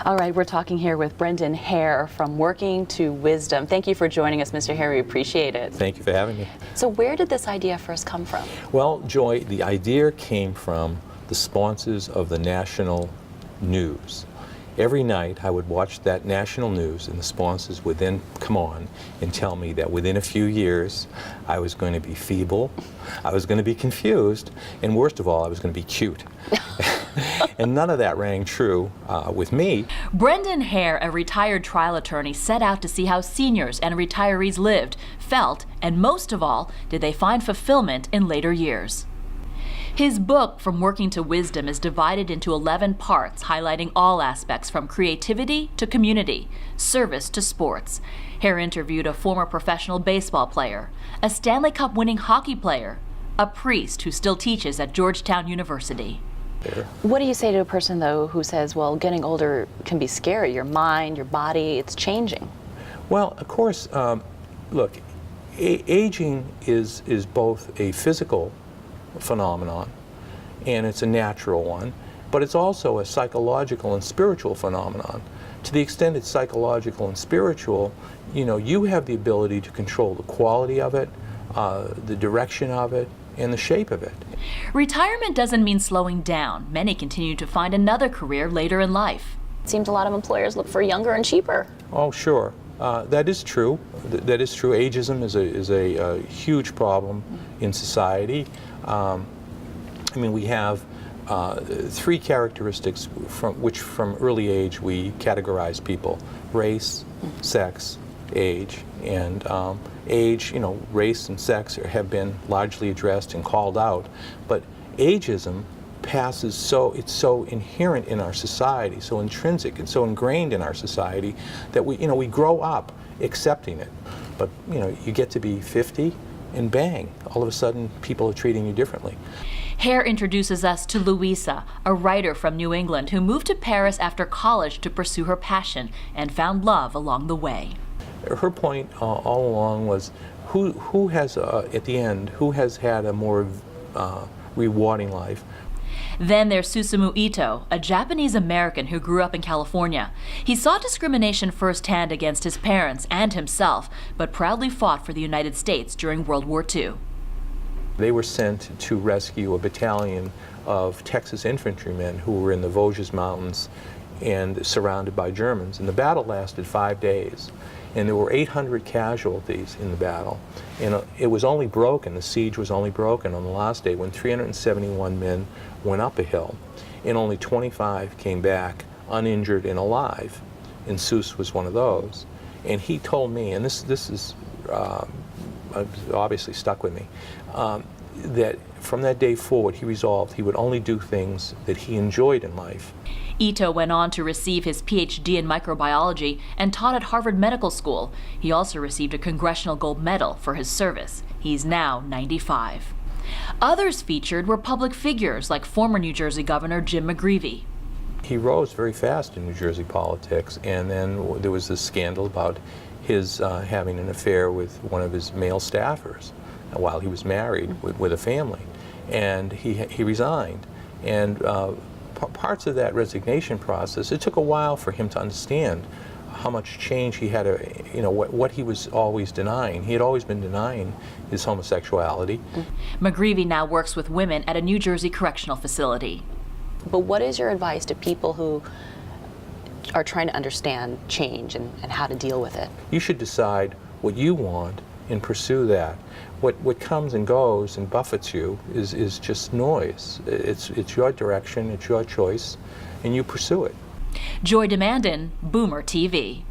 All right, we're talking here with Brendan Hare from Working to Wisdom. Thank you for joining us, Mr. Hare. We appreciate it. Thank you for having me. So where did this idea first come from? Well, Joy, the idea came from the sponsors of the national news. Every night I would watch that national news, and the sponsors would then come on and tell me that within a few years I was going to be feeble, I was going to be confused, and worst of all, I was going to be cute. And none of that rang true with me. Brendan Hare, a retired trial attorney, set out to see how seniors and retirees lived, felt, and most of all, did they find fulfillment in later years. His book, From Working to Wisdom, is divided into 11 parts, highlighting all aspects from creativity to community, service to sports. Hare interviewed a former professional baseball player, a Stanley Cup winning hockey player, a priest who still teaches at Georgetown University. What do you say to a person, though, who says, well, getting older can be scary, your mind, your body, it's changing? Well, of course, look, aging is both a physical phenomenon, and it's a natural one, but it's also a psychological and spiritual phenomenon. To the extent it's psychological and spiritual, you know, you have the ability to control the quality of it, the direction of it, and the shape of it. Retirement doesn't mean slowing down. Many continue to find another career later in life. It seems a lot of employers look for younger and cheaper. Oh, sure. That is true. That is true. Ageism is a huge problem in society. I mean, we have three characteristics from early age we categorize people: race, sex, age. And age, you know, race and sex have been largely addressed and called out, but ageism passes it's so inherent in our society, so intrinsic and so ingrained in our society that we grow up accepting it. But, you know, you get to be 50 and bang, all of a sudden people are treating you differently. Hare introduces us to Louisa, a writer from New England who moved to Paris after college to pursue her passion and found love along the way. Her point all along was who has, at the end, who has had a more rewarding life. Then there's Susumu Ito, a Japanese American who grew up in California. He saw discrimination firsthand against his parents and himself, but proudly fought for the United States during World War II. They were sent to rescue a battalion of Texas infantrymen who were in the Vosges Mountains and surrounded by Germans. And the battle lasted 5 days. And there were 800 casualties in the battle. And it was only broken, the siege was only broken on the last day when 371 men went up a hill, and only 25 came back uninjured and alive. And Seuss was one of those. And he told me, and this is obviously stuck with me, that from that day forward he resolved he would only do things that he enjoyed in life. Ito went on to receive his PhD in microbiology and taught at Harvard Medical School. He also received a Congressional Gold Medal for his service. He's now 95. Others featured were public figures like former New Jersey Governor Jim McGreevey. He rose very fast in New Jersey politics, and then there was this scandal about his having an affair with one of his male staffers while he was married with a family. And he resigned. And parts of that resignation process, it took a while for him to understand how much change he had what he was always denying. He had always been denying his homosexuality. McGreevey now works with women at a New Jersey correctional facility. But what is your advice to people who are trying to understand change and how to deal with it? You should decide what you want and pursue that. What comes and goes and buffets you is just noise. It's your direction, it's your choice, and you pursue it. Joy Dumandan, Boomer TV.